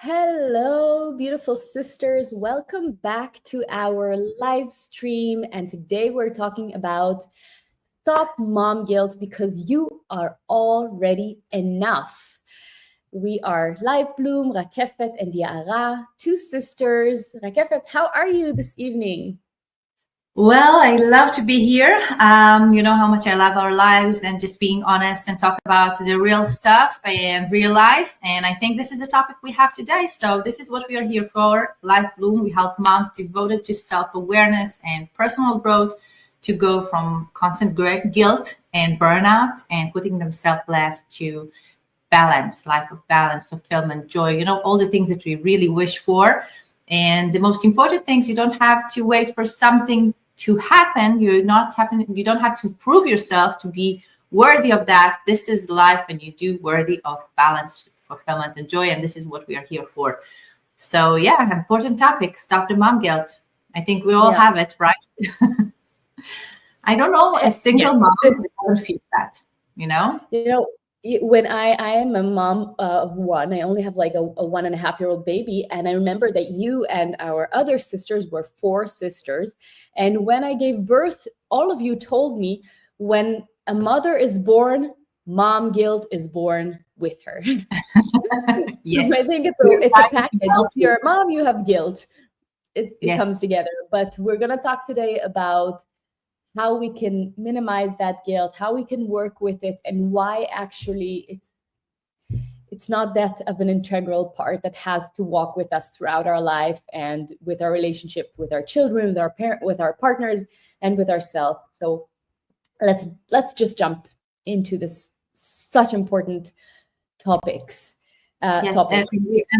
Hello, beautiful sisters. Welcome back to our live stream. And today we're talking about stop mom guilt because you are already enough. We are Live Bloom, Rakefet, and Ya'ara, two sisters. Rakefet, how are you this evening? Well, I love to be here. You know how much I love our lives and just being honest and talk about the real stuff and real life. And I think this is the topic we have today. So this is what we are here for. Life Bloom, we help moms devoted to self-awareness and personal growth to go from constant guilt and burnout and putting themselves last to balance, life of balance, fulfillment, joy, all the things that we really wish for. And the most important things, you don't have to wait for something to happen. You don't have to prove yourself to be worthy of that. This is life, and you do worthy of balance, fulfillment, and joy. And this is what we are here for. So yeah, important topic. Stop the mom guilt. I think we all have it, right? I don't know a single mom that doesn't feel that, When I am a mom of one, I only have like a 1.5-year-old baby. And I remember that you and our other sisters were 4 sisters. And when I gave birth, all of you told me when a mother is born, mom guilt is born with her. Yes. I think it's a package. If you're a mom, you have guilt. It comes together. But we're going to talk today about how we can minimize that guilt, how we can work with it, and why actually it's not that of an integral part that has to walk with us throughout our life and with our relationship with our children, with our partners, and with ourselves. So let's just jump into this such important topics. Yes, and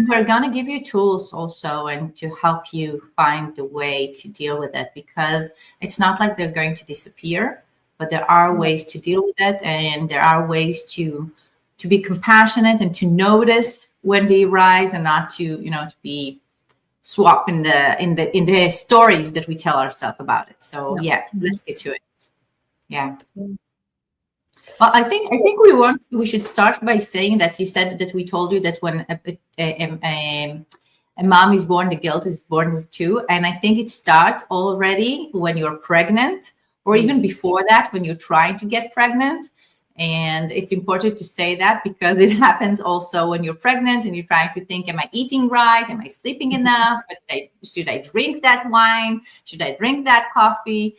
we're going to give you tools also and to help you find the way to deal with it, because it's not like they're going to disappear, but there are ways to deal with it, and there are ways to be compassionate and to notice when they rise, and not to to be swapped in the stories that we tell ourselves about it. So let's get to it. Yeah. Well, I think we should start by saying that you said that we told you that when a mom is born, the guilt is born too, and I think it starts already when you're pregnant, or even before that when you're trying to get pregnant. And it's important to say that because it happens also when you're pregnant and you're trying to think, am I eating right? Am I sleeping enough? Should I drink that wine? Should I drink that coffee?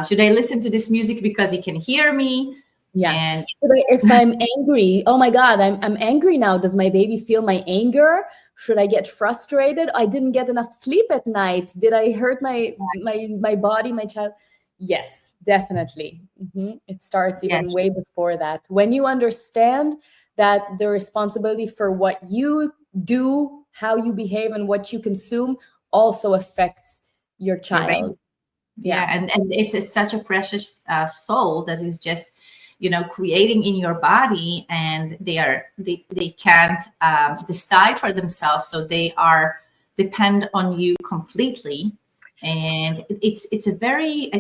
Should I listen to this music because you can hear me? Yeah. And if I'm angry, oh my God, I'm angry now. Does my baby feel my anger? Should I get frustrated? I didn't get enough sleep at night. Did I hurt my body, my child? Yes, definitely. It starts even way before that. When you understand that the responsibility for what you do, how you behave, and what you consume also affects your child. And it's such a precious soul that is just creating in your body, and they can't decide for themselves, so they are depend on you completely. And it's a very,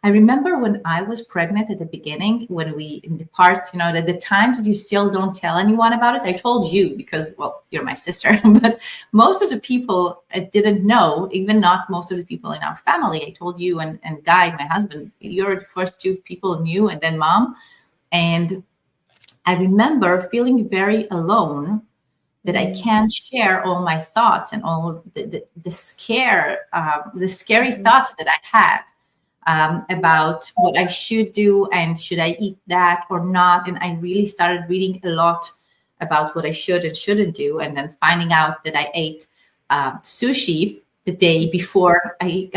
I remember when I was pregnant at the beginning, when we in the part, at the times that you still don't tell anyone about it. I told you because, well, you're my sister, but most of the people didn't know, even not most of the people in our family. I told you and Guy, my husband, you're the first 2 people who knew, and then Mom. And I remember feeling very alone, that I can't share all my thoughts and all the scary thoughts that I had. About what I should do and should I eat that or not. And I really started reading a lot about what I should and shouldn't do. And then finding out that I ate sushi the day before I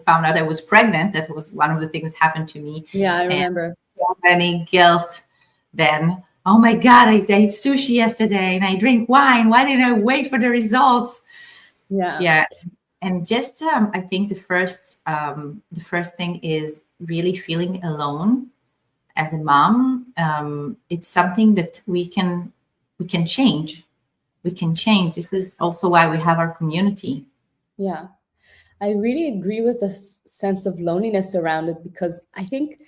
found out I was pregnant. That was one of the things that happened to me. Yeah, I remember. And so many guilt then. Oh my God, I ate sushi yesterday and I drink wine. Why didn't I wait for the results? Yeah. And just, I think the first thing is really feeling alone as a mom. It's something that we can change. We can change. This is also why we have our community. Yeah, I really agree with the sense of loneliness around it, because I think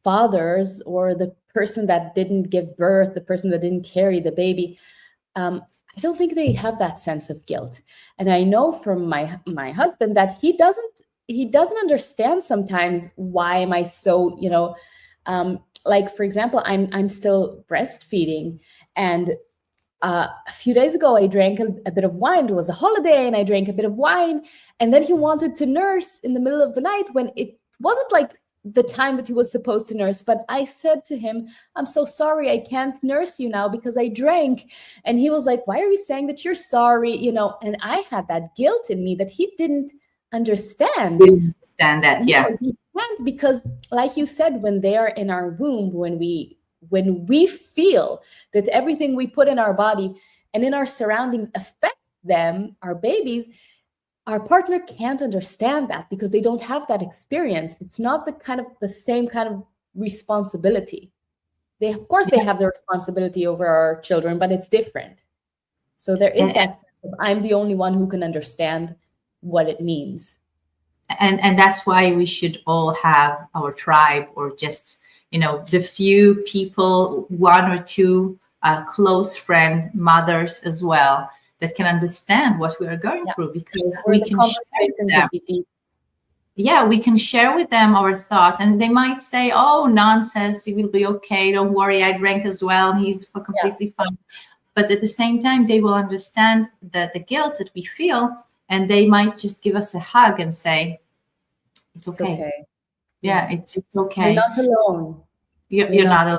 fathers, or the person that didn't give birth, the person that didn't carry the baby, I don't think they have that sense of guilt. And I know from my husband that he doesn't understand sometimes why am I so, like for example, I'm still breastfeeding, and a few days ago I drank a bit of wine. It was a holiday and I drank a bit of wine, and then he wanted to nurse in the middle of the night when it wasn't like the time that he was supposed to nurse. But I said to him, I'm so sorry, I can't nurse you now because I drank. And he was like, why are you saying that you're sorry? And I had that guilt in me that he didn't understand. Didn't understand that, yeah. No, he can't, because like you said, when they are in our womb, when we feel that everything we put in our body and in our surroundings affect them, our babies, our partner can't understand that because they don't have that experience. It's not the same kind of responsibility. Of course, they have the responsibility over our children, but it's different. So there is that sense of, I'm the only one who can understand what it means. And that's why we should all have our tribe, or just, the few people, one or two close friend mothers as well, that can understand what we are going through, because we can share with them. Yeah, we can share with them our thoughts, and they might say, oh, nonsense, he will be okay, don't worry, I drank as well, he's completely fine. But at the same time, they will understand the guilt that we feel, and they might just give us a hug and say, it's okay. Yeah, it's okay. You're not alone. You're not alone.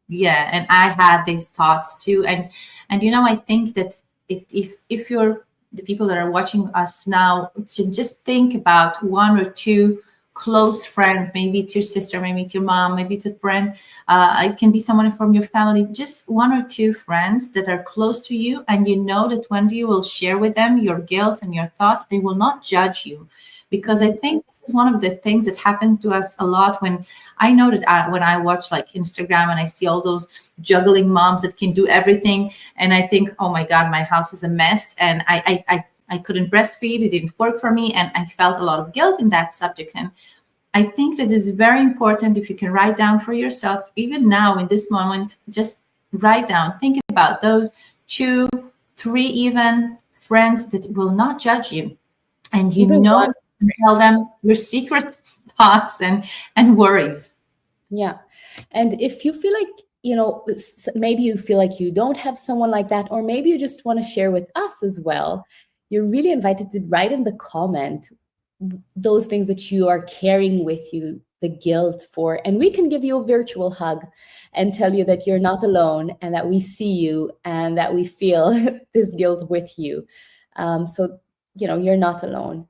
Yeah, and I had these thoughts too. And I think that if you're the people that are watching us now, should just think about one or two close friends. Maybe it's your sister, maybe it's your mom, maybe it's a friend. It can be someone from your family. Just one or two friends that are close to you, and that when you will share with them your guilt and your thoughts, they will not judge you. Because I think this is one of the things that happens to us a lot. When I know that when I watch like Instagram and I see all those juggling moms that can do everything, and I think, oh my God, my house is a mess, and I couldn't breastfeed, it didn't work for me, and I felt a lot of guilt in that subject. And I think that it's very important, if you can write down for yourself, even now in this moment, just write down, think about those 2, 3 even friends that will not judge you, and tell them your secret thoughts and worries. Yeah. And if you feel like, maybe you feel like you don't have someone like that, or maybe you just want to share with us as well, you're really invited to write in the comment those things that you are carrying with you, the guilt for, and we can give you a virtual hug and tell you that you're not alone, and that we see you, and that we feel this guilt with you. So, you're not alone.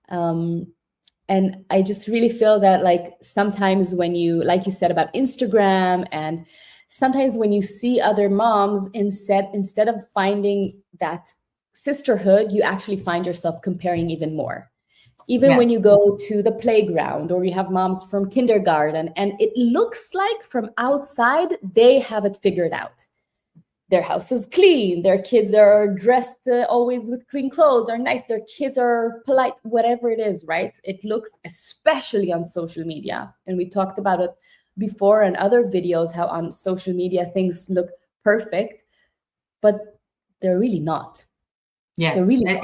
And I just really feel that, like, sometimes when like you said about Instagram, and sometimes when you see other moms, instead of finding that sisterhood, you actually find yourself comparing even more. Even when you go to the playground, or you have moms from kindergarten, and it looks like from outside they have it figured out. Their house is clean, their kids are dressed always with clean clothes, they're nice, their kids are polite, whatever it is, right? It looks, especially on social media, and we talked about it before in other videos, how on social media things look perfect, but they're really not. Yeah, they're really not.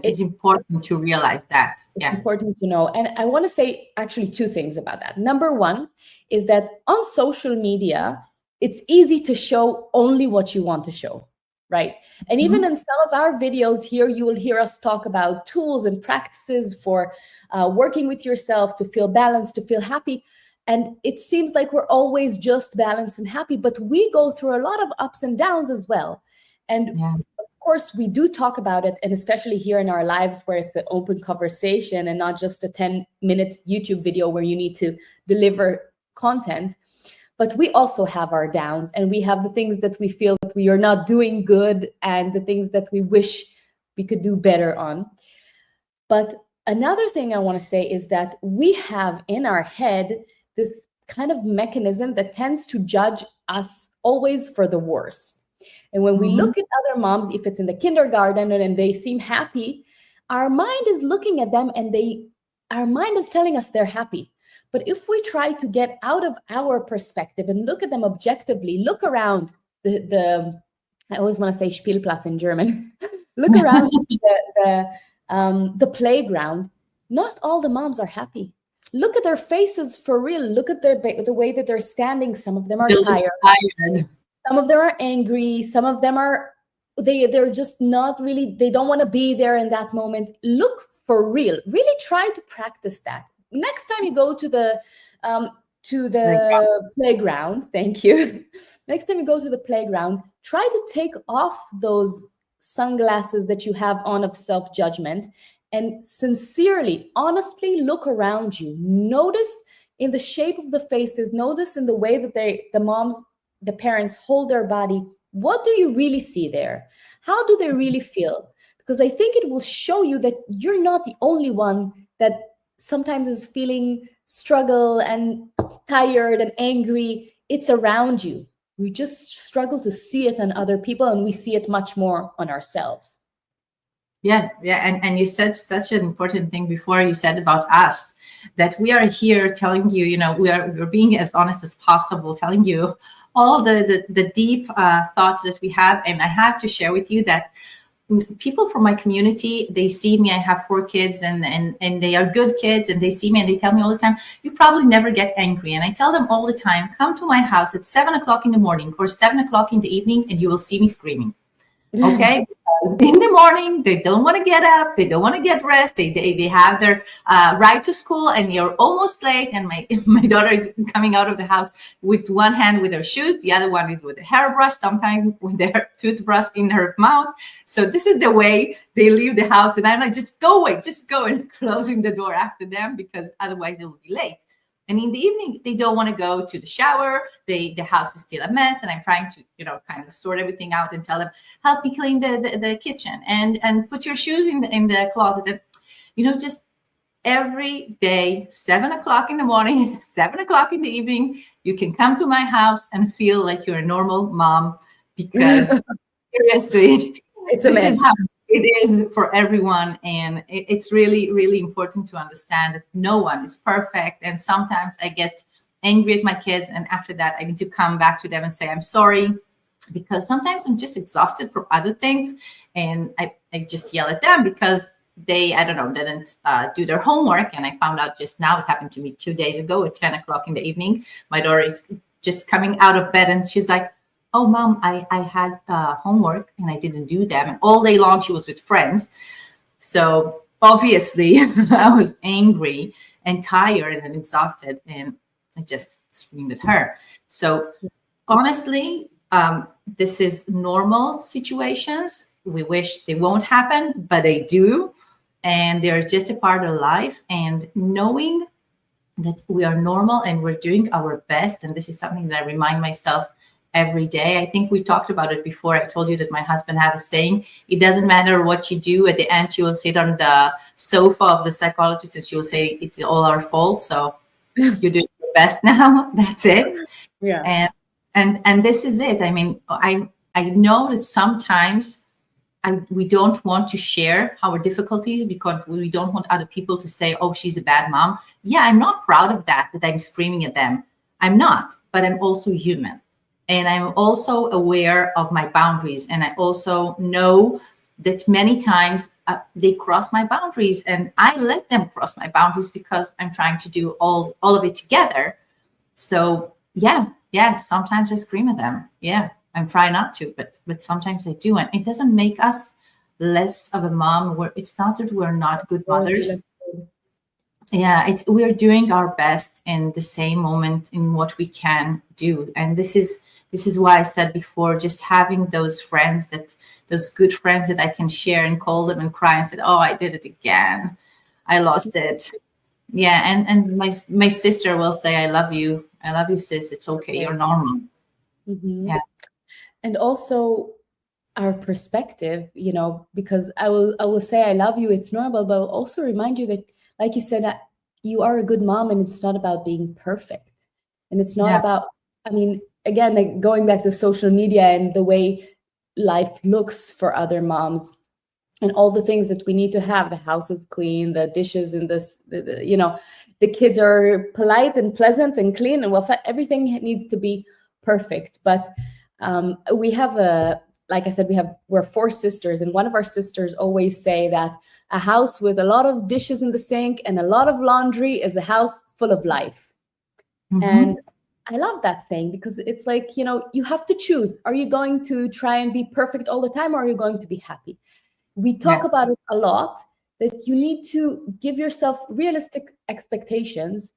It's important to realize that. It's important to know. And I want to say actually 2 things about that. Number 1 is that on social media, it's easy to show only what you want to show, right? And even in some of our videos here, you will hear us talk about tools and practices for working with yourself to feel balanced, to feel happy. And it seems like we're always just balanced and happy, but we go through a lot of ups and downs as well. And of course, we do talk about it, and especially here in our lives, where it's the open conversation and not just a 10-minute YouTube video where you need to deliver content. But we also have our downs, and we have the things that we feel that we are not doing good, and the things that we wish we could do better on. But another thing I want to say is that we have in our head this kind of mechanism that tends to judge us always for the worst. And when we look at other moms, if it's in the kindergarten and they seem happy, our mind is looking at them, and our mind is telling us they're happy. But if we try to get out of our perspective and look at them objectively, look around the I always want to say Spielplatz in German. Look around the playground. Not all the moms are happy. Look at their faces for real. Look at the way that they're standing. Some of them are tired. Some of them are angry. Some of them are they're just not really. They don't want to be there in that moment. Look for real. Really try to practice that. Next time you go to the playground. Thank you. Next time you go to the playground, try to take off those sunglasses that you have on of self-judgment and sincerely, honestly look around you. Notice in the shape of the faces, notice in the way that the parents hold their body. What do you really see there? How do they really feel? Because I think it will show you that you're not the only one that sometimes is feeling struggle and tired and angry. It's around you. We just struggle to see it on other people, and we see it much more on ourselves. Yeah. And you said such an important thing before. You said about us, that we are here telling you, we're being as honest as possible, telling you all the deep thoughts that we have. And I have to share with you that people from my community, they see me, I have 4 kids and they are good kids, and they see me and they tell me all the time, you probably never get angry. And I tell them all the time, come to my house at 7 o'clock in the morning or 7 o'clock in the evening and you will see me screaming. Okay. In the morning, they don't want to get up. They don't want to get rest. They have their ride to school, and you're almost late. And my daughter is coming out of the house with one hand with her shoes, the other one is with a hairbrush, sometimes with their toothbrush in her mouth. So this is the way they leave the house, and I'm like, just go away, just go, and closing the door after them, because otherwise they will be late. And in the evening, they don't want to go to the shower. The house is still a mess. And I'm trying to, kind of sort everything out and tell them, help me clean the kitchen and put your shoes in the closet. And, just every day, 7 o'clock in the morning, 7 o'clock in the evening, you can come to my house and feel like you're a normal mom, because seriously, it's a mess. It is for everyone. And it's really, really important to understand that no one is perfect. And sometimes I get angry at my kids, and after that, I need to come back to them and say, I'm sorry, because sometimes I'm just exhausted from other things. And I just yell at them because they, didn't do their homework. And I found out just now, it happened to me 2 days ago at 10 o'clock in the evening. My daughter is just coming out of bed and she's like, oh, Mom, I had homework and I didn't do them. And all day long, she was with friends. So obviously, I was angry and tired and exhausted. And I just screamed at her. So honestly, this is normal situations. We wish they won't happen, but they do. And they're just a part of life. And knowing that we are normal and we're doing our best. And this is something that I remind myself every day. I think we talked about it before. I told you that my husband had a saying, it doesn't matter what you do. At the end, she will sit on the sofa of the psychologist and she will say, it's all our fault. So you're doing your best now. That's it. Yeah. And this is it. I mean, I know that sometimes we don't want to share our difficulties because we don't want other people to say, oh, she's a bad mom. Yeah, I'm not proud of that I'm screaming at them. I'm not, but I'm also human. And I'm also aware of my boundaries. And I also know that many times they cross my boundaries, and I let them cross my boundaries because I'm trying to do all of it together. So yeah, sometimes I scream at them. Yeah, I'm trying not to, but sometimes I do. And it doesn't make us less of a mom. It's not that we're not good mothers. Yeah, we're doing our best in the same moment in what we can do. And this is why I said before, just having those good friends that I can share and call them and cry and say, oh, I did it again. I lost it. Yeah. And my sister will say, I love you, sis. It's okay. You're normal. Mm-hmm. Yeah. And also our perspective, because I will say, I love you. It's normal, but I'll also remind you that, like you said, that you are a good mom, and it's not about being perfect. And it's not about, again, like going back to social media and the way life looks for other moms and all the things that we need to have. The house is clean, the dishes in this, the kids are polite and pleasant and clean and well fed. Everything needs to be perfect. But we have a like I said, we're 4 sisters, and one of our sisters always say that a house with a lot of dishes in the sink and a lot of laundry is a house full of life. And I love that saying, because it's like, you have to choose. Are you going to try and be perfect all the time, or are you going to be happy? We talk about it a lot, that you need to give yourself realistic expectations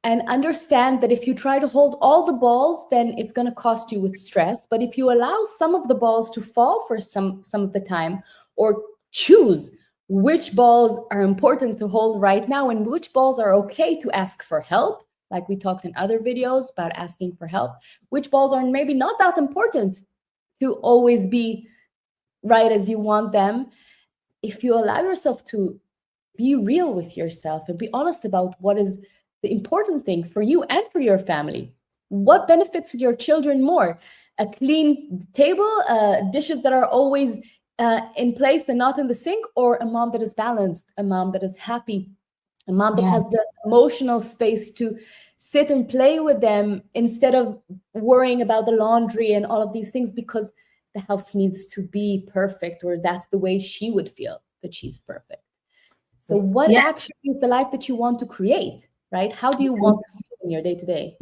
and understand that if you try to hold all the balls, then it's going to cost you with stress. But if you allow some of the balls to fall for some of the time, or choose which balls are important to hold right now and which balls are okay to ask for help, like we talked in other videos about asking for help, which balls are maybe not that important to always be right as you want them. If you allow yourself to be real with yourself and be honest about what is the important thing for you and for your family, what benefits your children more? A clean table, dishes that are always in place and not in the sink, or a mom that is balanced, a mom that is happy, a mom that has the emotional space to sit and play with them instead of worrying about the laundry and all of these things because the house needs to be perfect, or that's the way she would feel that she's perfect. So what actually is the life that you want to create, right? How do you want to feel in your day to day?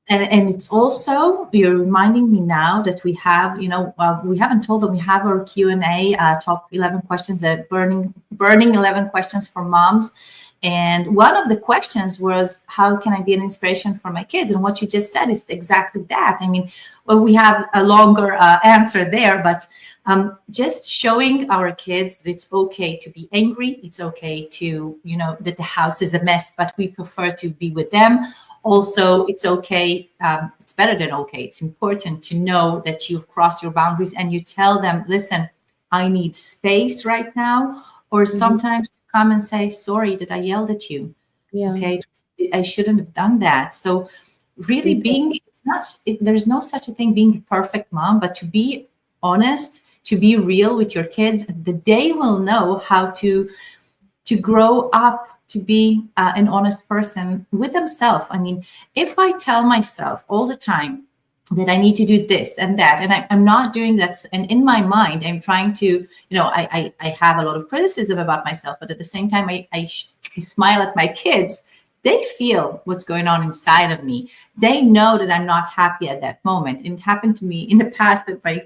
And it's also, you're reminding me now that we have, we haven't told them we have our Q&A, top 11 questions, burning 11 questions for moms. And one of the questions was, how can I be an inspiration for my kids? And what you just said is exactly that. I mean, well, we have a longer answer there, but just showing our kids that it's okay to be angry. It's okay to, that the house is a mess, but we prefer to be with them. Also, it's okay. It's better than okay. It's important to know that you've crossed your boundaries and you tell them, listen, I need space right now. Or sometimes come and say, sorry that I yelled at you. Okay, I shouldn't have done that. So really there's no such a thing being a perfect mom, but to be honest, to be real with your kids, they will know how to grow up to be an honest person with themselves. I mean, if I tell myself all the time that I need to do this and that, and I'm not doing that, and in my mind, I'm trying to, I have a lot of criticism about myself, but at the same time, I smile at my kids. They feel what's going on inside of me. They know that I'm not happy at that moment. It happened to me in the past that my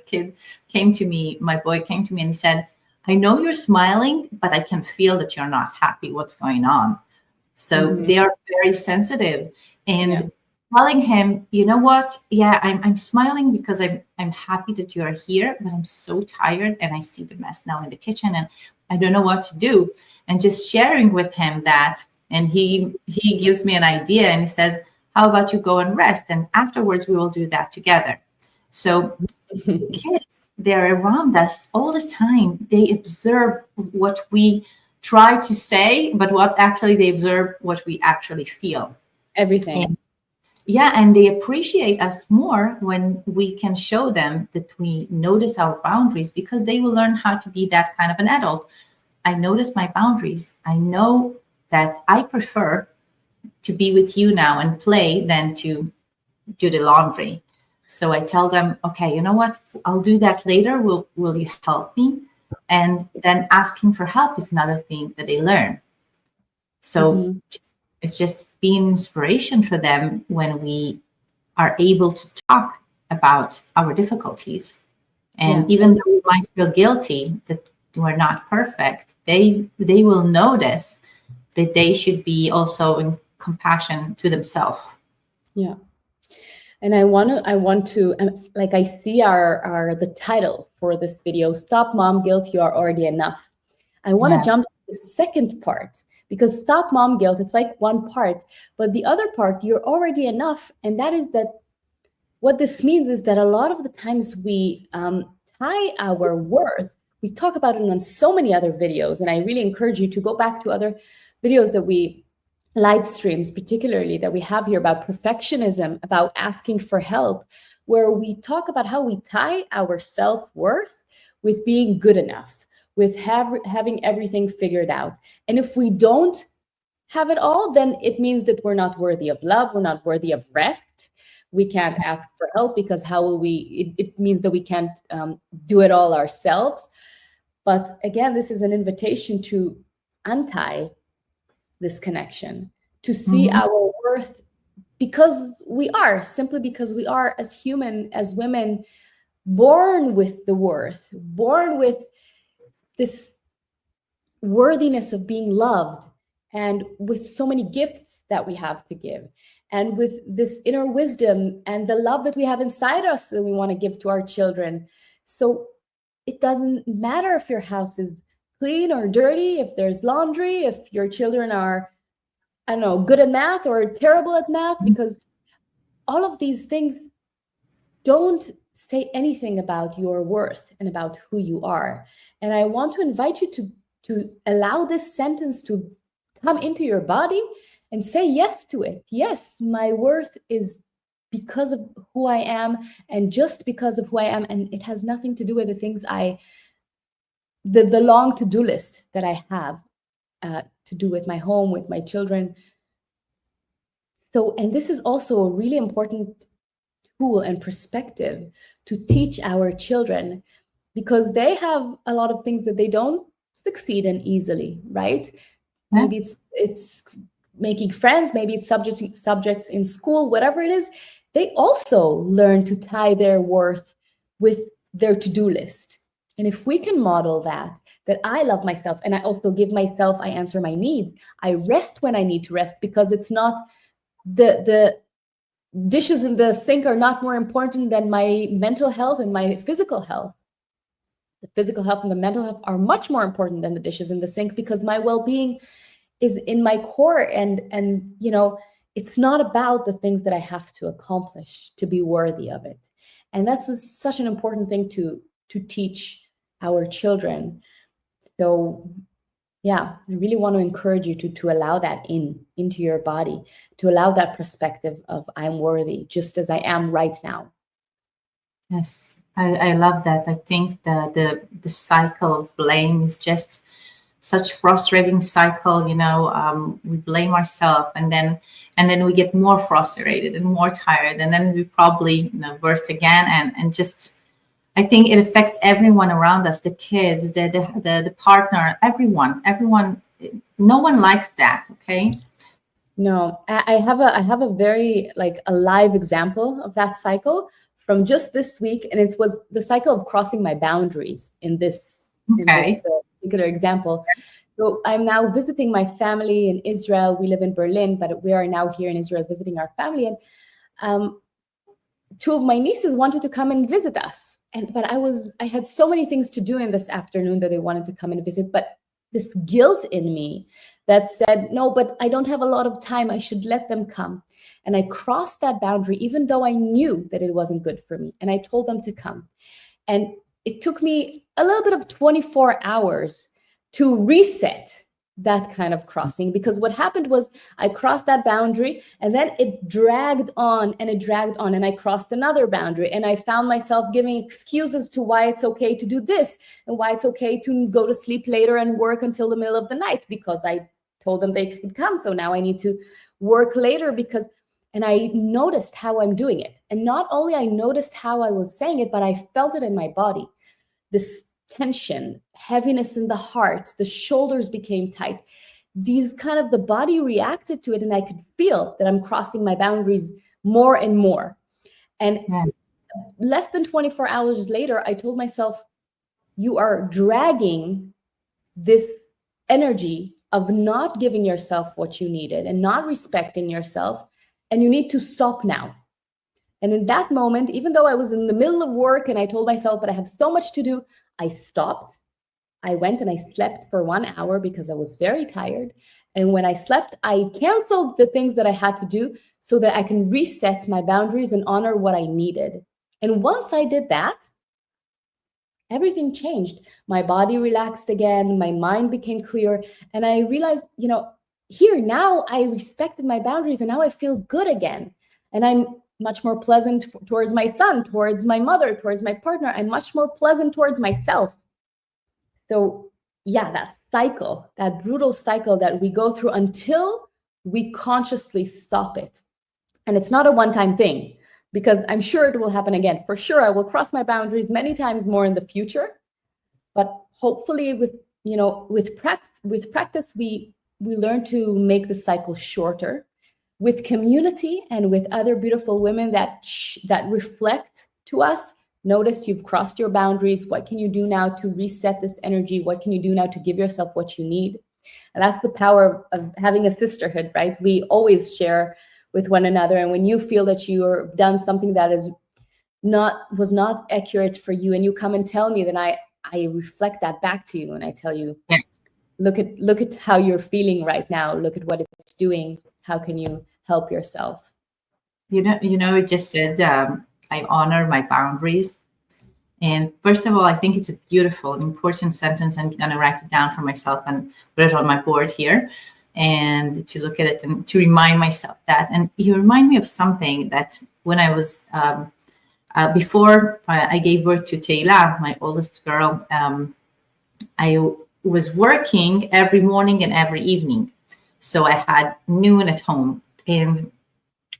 boy came to me and said, I know you're smiling, but I can feel that you're not happy. What's going on? So they are very sensitive. And telling him, you know what? Yeah, I'm smiling because I'm happy that you are here, but I'm so tired and I see the mess now in the kitchen and I don't know what to do. And just sharing with him that, and he gives me an idea and he says, how about you go and rest? And afterwards we will do that together. So kids, they're around us all the time. They observe what we try to say, but they observe what we actually feel. Everything. And they appreciate us more when we can show them that we notice our boundaries, because they will learn how to be that kind of an adult. I notice my boundaries. I know that I prefer to be with you now and play than to do the laundry. So I tell them, okay, you know what? I'll do that later. Will you help me? And then asking for help is another thing that they learn. So it's just being inspiration for them when we are able to talk about our difficulties. And even though we might feel guilty that we're not perfect, they will notice that they should be also in compassion to themselves. Yeah. And I want to, like, I see the title for this video, Stop Mom Guilt, You Are Already Enough. I want to jump to the second part, because stop mom guilt, it's like one part, but the other part, you're already enough. And that is that what this means is that a lot of the times we tie our worth, we talk about it on so many other videos. And I really encourage you to go back to other videos that we live streams, particularly that we have here about perfectionism, about asking for help, where we talk about how we tie our self-worth with being good enough, with having everything figured out. And if we don't have it all, then it means that we're not worthy of love, we're not worthy of rest, we can't ask for help, because how will we, it means that we can't do it all ourselves. But again, this is an invitation to untie this connection, to see our worth because we are, simply because we are, as human, as women, born with the worth, born with this worthiness of being loved, and with so many gifts that we have to give, and with this inner wisdom and the love that we have inside us that we want to give to our children. So it doesn't matter if your house is clean or dirty, if there's laundry, if your children are, I don't know, good at math or terrible at math, because all of these things don't say anything about your worth and about who you are. And I want to invite you to allow this sentence to come into your body and say yes to it. Yes, my worth is because of who I am, and just because of who I am. And it has nothing to do with the things the long to-do list that I have to do with my home, with my children. So, and this is also a really important tool and perspective to teach our children, because they have a lot of things that they don't succeed in easily, right? Yeah. Maybe it's making friends, maybe it's subjects in school, whatever it is. They also learn to tie their worth with their to-do list. And if we can model that I love myself, and I also give myself, I answer my needs, I rest when I need to rest, because it's not the dishes in the sink are not more important than my mental health and my physical health. The physical health and the mental health are much more important than the dishes in the sink, because my well-being is in my core. And you know, it's not about the things that I have to accomplish to be worthy of it. And that's such an important thing to teach our children. So yeah, I really want to encourage you to allow that into your body, to allow that perspective of I'm worthy just as I am right now. Yes, I love that. I think the cycle of blame is just such frustrating cycle. You know, we blame ourselves, and then we get more frustrated and more tired, and then we probably, you know, burst again, and just, I think it affects everyone around us, the kids, the partner, everyone. No one likes that. Okay. No, I have a very a live example of that cycle from just this week, and it was the cycle of crossing my boundaries in this particular example. So I'm now visiting my family in Israel. We live in Berlin, but we are now here in Israel visiting our family, and two of my nieces wanted to come and visit us. But I had so many things to do in this afternoon that they wanted to come and visit, but this guilt in me that said, no, but I don't have a lot of time, I should let them come. And I crossed that boundary, even though I knew that it wasn't good for me. And I told them to come. And it took me a little bit of 24 hours to reset that kind of crossing, because what happened was I crossed that boundary, and then it dragged on and it dragged on, and I crossed another boundary, and I found myself giving excuses to why it's okay to do this and why it's okay to go to sleep later and work until the middle of the night, because I told them they could come. So now I need to work later and I noticed how I'm doing it. And not only I noticed how I was saying it, but I felt it in my body. This tension, heaviness in the heart, the shoulders became tight. These kind of, the body reacted to it, and I could feel that I'm crossing my boundaries more and more. And less than 24 hours later, I told myself, you are dragging this energy of not giving yourself what you needed and not respecting yourself, and you need to stop now. And in that moment, even though I was in the middle of work and I told myself, but I have so much to do, I stopped. I went and I slept for 1 hour because I was very tired. And when I slept, I canceled the things that I had to do so that I can reset my boundaries and honor what I needed. And once I did that, everything changed. My body relaxed again. My mind became clear. And I realized, here now I respected my boundaries, and now I feel good again. And I'm much more pleasant towards my son, towards my mother, towards my partner. I'm much more pleasant towards myself. So yeah, that cycle, that brutal cycle that we go through until we consciously stop it. And it's not a one-time thing. because I'm sure it will happen again. For sure, I will cross my boundaries many times more in the future. But hopefully, with practice, we learn to make the cycle shorter. With community and with other beautiful women that reflect to us, notice you've crossed your boundaries. What can you do now to reset this energy? What can you do now to give yourself what you need? And that's the power of having a sisterhood, right? We always share with one another. And when you feel that you've done something that was not accurate for you, and you come and tell me, then I reflect that back to you, and I tell you, Yeah. look at how you're feeling right now. Look at what it's doing. How can you help yourself? It just said, I honor my boundaries. And first of all, I think it's a beautiful and important sentence. I'm going to write it down for myself and put it on my board here, and to look at it and to remind myself that. And you remind me of something that when I was, before I gave birth to Taylor, my oldest girl, I was working every morning and every evening. So I had noon at home. And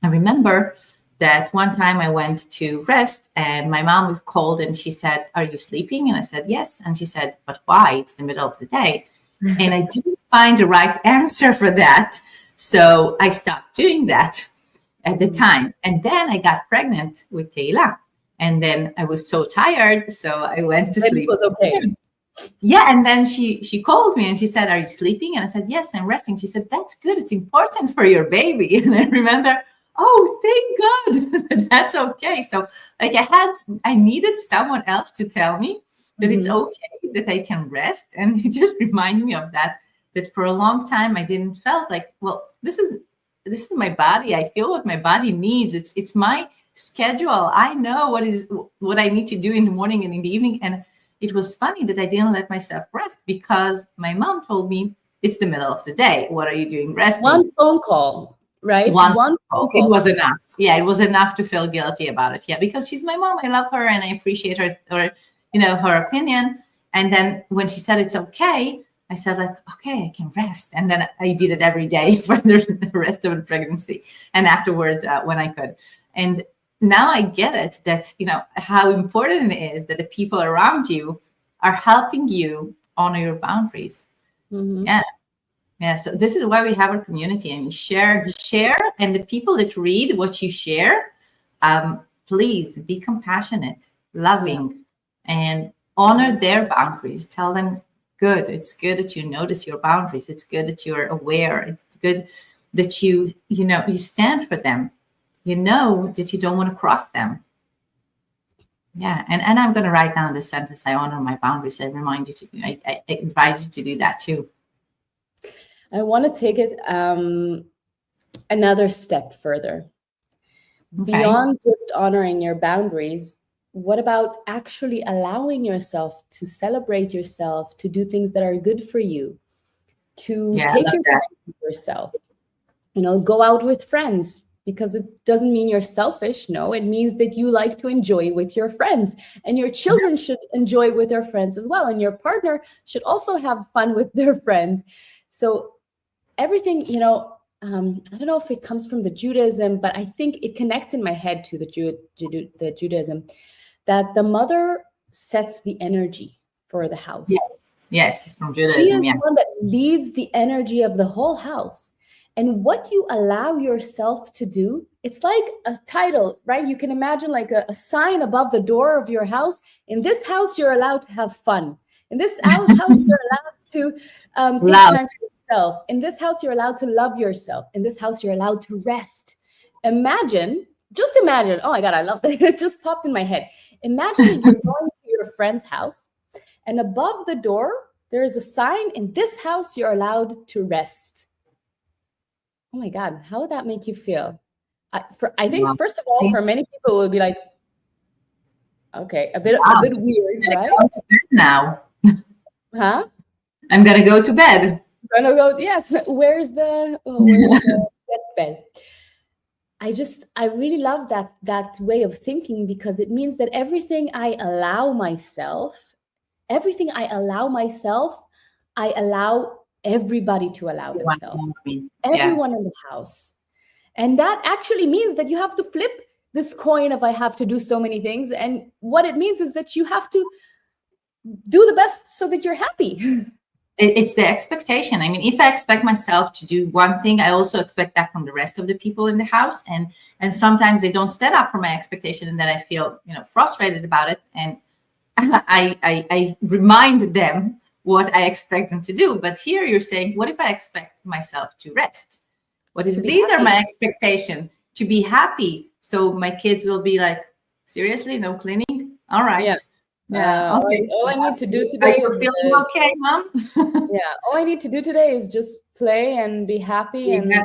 I remember that one time I went to rest, and my mom was called, and she said, "Are you sleeping?" And I said, "Yes." And she said, "But why? It's the middle of the day." And I didn't find the right answer for that. So I stopped doing that at the time. And then I got pregnant with Taylor. And then I was so tired. So I went to sleep. It was okay. Yeah. And then she called me and she said, "Are you sleeping?" And I said, "Yes, I'm resting." She said, "That's good. It's important for your baby." And I remember, oh, thank God. That's okay. So like I needed someone else to tell me that it's okay, that I can rest. And it just reminded me of that for a long time, I didn't felt like, well, this is my body. I feel what my body needs. It's my schedule. I know what I need to do in the morning and in the evening. And it was funny that I didn't let myself rest because my mom told me, "It's the middle of the day. What are you doing resting?" One phone call, right? One phone call. It was enough. Yeah, it was enough to feel guilty about it. Yeah, because she's my mom. I love her and I appreciate her opinion. And then when she said it's okay, I said like, okay, I can rest. And then I did it every day for the rest of the pregnancy and afterwards when I could. And now I get it that, how important it is that the people around you are helping you honor your boundaries. Yeah. Yeah. So this is why we have our community. I mean, share, and the people that read what you share, please be compassionate, loving, and honor their boundaries. Tell them, good. It's good that you notice your boundaries. It's good that you're aware. It's good that you stand for them. You know that you don't want to cross them. Yeah. And I'm going to write down this sentence. I honor my boundaries. I advise you to do that too. I want to take it another step further. Okay. Beyond just honoring your boundaries, what about actually allowing yourself to celebrate yourself, to do things that are good for you, to take your time for yourself, go out with friends, because it doesn't mean you're selfish. No, it means that you like to enjoy with your friends, and your children should enjoy with their friends as well. And your partner should also have fun with their friends. So everything, I don't know if it comes from the Judaism, but I think it connects in my head to the Judaism, that the mother sets the energy for the house. Yes, it's from Judaism. She is the one that leads the energy of the whole house. And what you allow yourself to do, it's like a title, right? You can imagine like a sign above the door of your house. In this house, you're allowed to have fun. In this house, you're allowed to take time for yourself. In this house, you're allowed to love yourself. In this house, you're allowed to rest. Just imagine. Oh my God, I love that. It just popped in my head. Imagine you're going to your friend's house, and above the door, there is a sign: in this house, you're allowed to rest. Oh my God, how would that make you feel? I think, first of all, for many people, it will be like, okay, a bit weird, right? Go to bed now. Huh? I'm gonna go to bed. Gonna go. Yes. Where's the bed? I really love that way of thinking, because it means that everything I allow myself, I allow everybody to allow themselves. Everyone in the house. And that actually means that you have to flip this coin of I have to do so many things. And what it means is that you have to do the best so that you're happy. It's the expectation. I mean, if I expect myself to do one thing, I also expect that from the rest of the people in the house. And sometimes they don't stand up for my expectation, and then I feel, frustrated about it. And I remind them what I expect them to do. But here you're saying, what if I expect myself to rest? What if these are my expectations to be happy? So my kids will be like, seriously, no cleaning? All right. Yeah. Okay. All I need to do today is feeling okay, Mom? Yeah. All I need to do today is just play and be happy. Okay.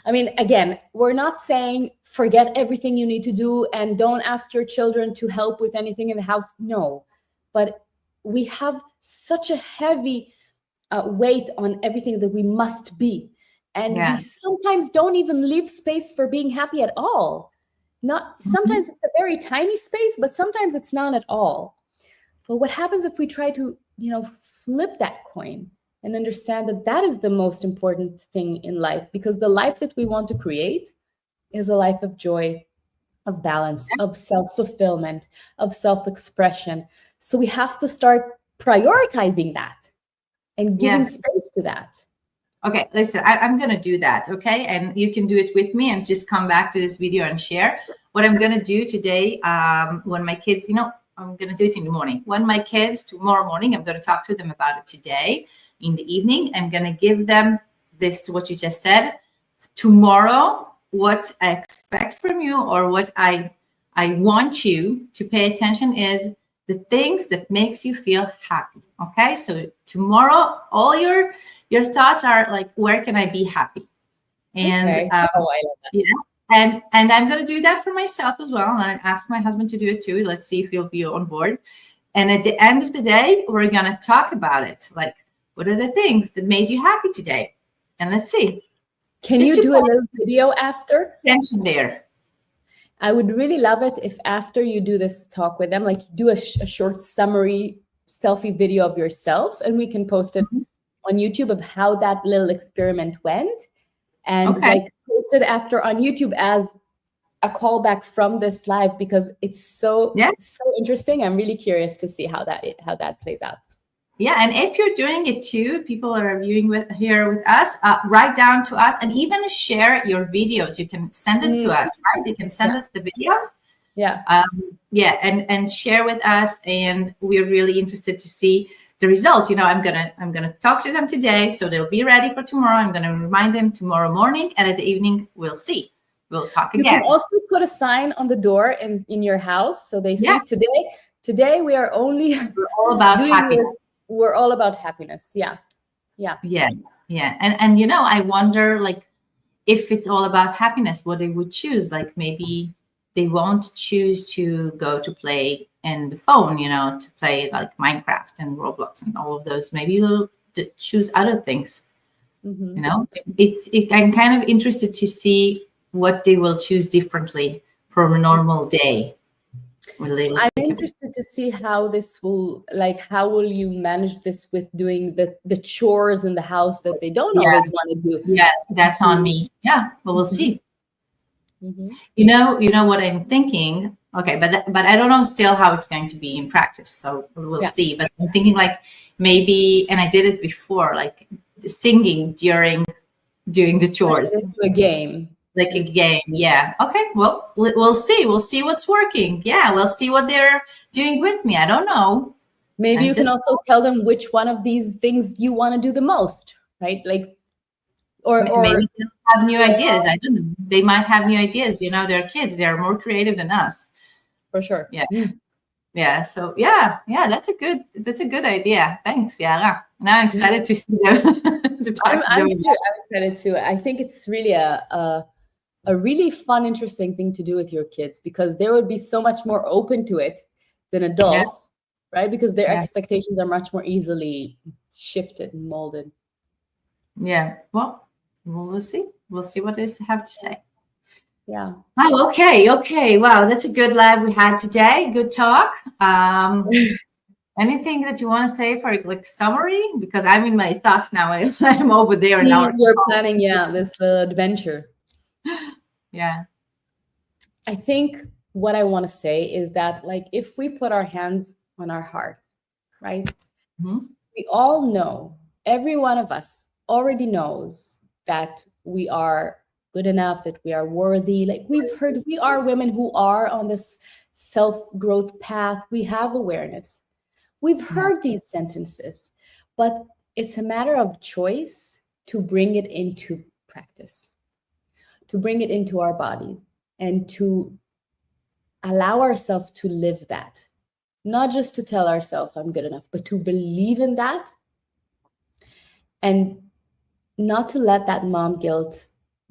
I mean, again, we're not saying forget everything you need to do and don't ask your children to help with anything in the house. No, but we have such a heavy weight on everything that we must be, and we sometimes don't even leave space for being happy at all. Sometimes it's a very tiny space, but sometimes it's none at all. But what happens if we try to, flip that coin and understand that that is the most important thing in life? Because the life that we want to create is a life of joy, of balance, of self-fulfillment, of self-expression. So we have to start prioritizing that and giving space to that. Okay, listen, I'm going to do that, okay? And you can do it with me and just come back to this video and share. What I'm going to do today, when my kids, I'm going to do it in the morning. When my kids, tomorrow morning, I'm going to talk to them about it today. In the evening, I'm going to give them this, what you just said. Tomorrow, what I expect from you, or what I want you to pay attention is the things that makes you feel happy, okay? So tomorrow, all your thoughts are like, where can I be happy? And I love that. And I'm going to do that for myself as well. And I asked my husband to do it too. Let's see if he'll be on board. And at the end of the day, we're going to talk about it. Like, what are the things that made you happy today? And let's see. Can you do a little video after? Attention there. I would really love it if after you do this talk with them, like do a short summary selfie video of yourself, and we can post it on YouTube of how that little experiment went. And like post it after on YouTube as a callback from this live, because it's so interesting. I'm really curious to see how that plays out. Yeah, and if you're doing it too, people are viewing here with us, write down to us and even share your videos. You can send it to us, right? You can send us the videos. Yeah. And share with us, and we're really interested to see the result. I'm gonna talk to them today, so they'll be ready for tomorrow. I'm gonna remind them tomorrow morning, and at the evening we'll see. We'll talk again. You can also put a sign on the door in your house, so they see today we are only we're all about happiness. We're all about happiness. Yeah. And I wonder, like, if it's all about happiness, what they would choose. Like, maybe they won't choose to go to play in the phone, to play like Minecraft and Roblox and all of those. Maybe they'll choose other things. I'm kind of interested to see what they will choose differently from a normal day. I'm interested to see how this will, how will you manage this with doing the chores in the house that they don't always want to do? Yeah, that's on me. Yeah, but we'll see. You know what I'm thinking. Okay, but I don't know still how it's going to be in practice. So we'll see. But I'm thinking like maybe, and I did it before, like singing doing the chores. A game. Like a game, yeah. Okay, well, we'll see. We'll see what's working. Yeah, we'll see what they're doing with me. I don't know. Maybe you can also tell them which one of these things you want to do the most, right? Like, or maybe they'll have new ideas. I don't know. They might have new ideas. They're kids. They're more creative than us. For sure. Yeah. So that's a good idea. Thanks, Yara. Now I'm excited to see them. I'm excited too. I think it's really a really fun, interesting thing to do with your kids, because they would be so much more open to it than adults, right? Because their expectations are much more easily shifted and molded. Yeah. Well, we'll see. We'll see what they have to say. Yeah. Oh, okay. Wow, that's a good live we had today. Good talk. Anything that you want to say for like summary? Because I'm in my thoughts now. I'm over there now. You're planning, this adventure. Yeah. I think what I want to say is that, like, if we put our hands on our heart, right? Mm-hmm. We all know, every one of us already knows that we are good enough, that we are worthy. Like, we've heard, we are women who are on this self-growth path. We have awareness. We've heard these sentences, but it's a matter of choice to bring it into practice, to bring it into our bodies, and to allow ourselves to live that. Not just to tell ourselves I'm good enough, but to believe in that, and not to let that mom guilt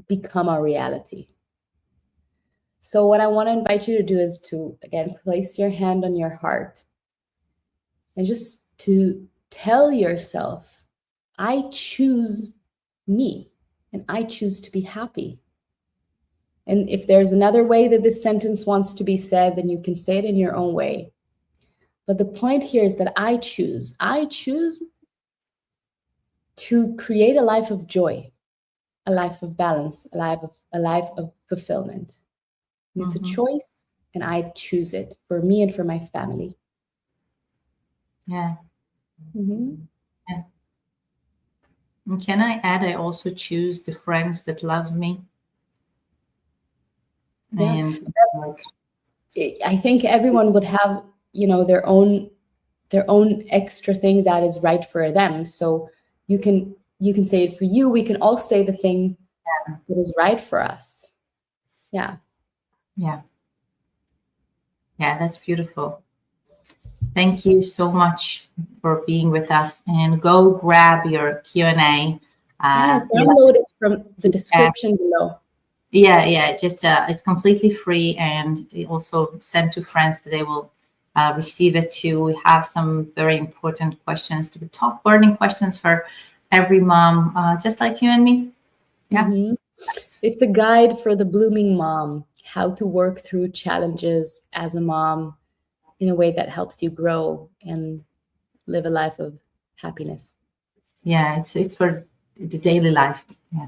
become our reality. So what I want to invite you to do is to, again, place your hand on your heart and just to tell yourself, I choose me and I choose to be happy. And if there's another way that this sentence wants to be said, then you can say it in your own way. But the point here is that I choose to create a life of joy, a life of balance, a life of fulfillment. And it's a choice, and I choose it for me and for my family. Yeah. Mm-hmm. Yeah. And can I add, I also choose the friends that loves me. Yeah. And I think everyone would have, their own extra thing that is right for them. So you can say it for you. We can all say the thing that is right for us. Yeah. Yeah, that's beautiful. Thank you so much for being with us, and go grab your Q&A. Download it from the description below. Yeah, just it's completely free, and also send to friends that they will receive it too. We have some very important questions, the top burning questions for every mom, just like you and me. Yeah. Mm-hmm. It's a guide for the blooming mom, how to work through challenges as a mom in a way that helps you grow and live a life of happiness. Yeah, it's for the daily life. Yeah.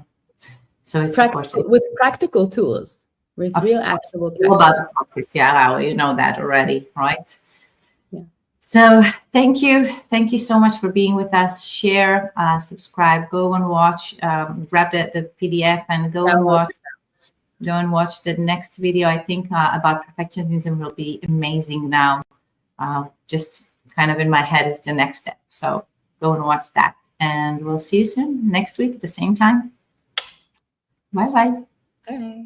So it's important. With practical tools, with real actionable practice. All about the practice. Yeah, well, you know that already, right? Yeah. So thank you so much for being with us. Share, subscribe, go and watch, grab the PDF and go and watch the next video. I think about perfectionism will be amazing now. Just kind of in my head is the next step. So go and watch that, and we'll see you soon next week at the same time. Bye-bye. Bye.